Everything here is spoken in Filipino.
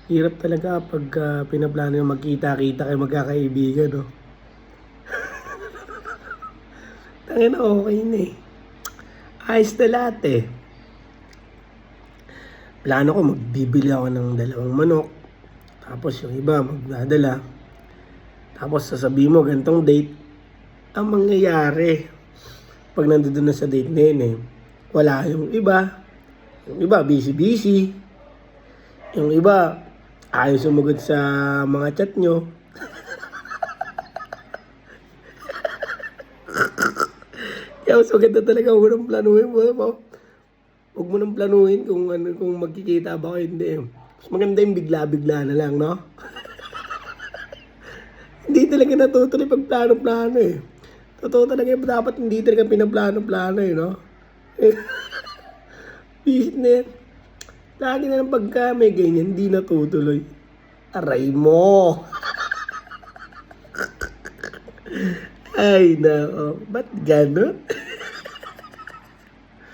Hirap talaga pag pinaplano yung magkita-kita kayo magkakaibigan, no? Tangina, okay na eh. Ayos na lahat eh. Plano ko magbibili ako ng 2 manok. Tapos yung iba magdadala. Tapos sasabihin mo gantong date. Ang mangyayari pag nandun na sa date na yun eh, wala yung iba. Yung iba busy-busy. Yung iba ayaw sumugod sa mga chat nyo. Kaya mas maganda talaga huwag mo nang planuhin mo. Huwag mo nang planuhin kung ano, kung magkikita ba o hindi. Mas maganda yung bigla-bigla na lang, no? Hindi talaga natutuloy pag plano-plano eh. Totoo talaga yung dapat hindi talaga pinaplano-plano eh, no? Visit na yan. Lagi na lang pagka may ganyan, hindi natutuloy. Aray mo! Ay, nako. Ba't gano'n?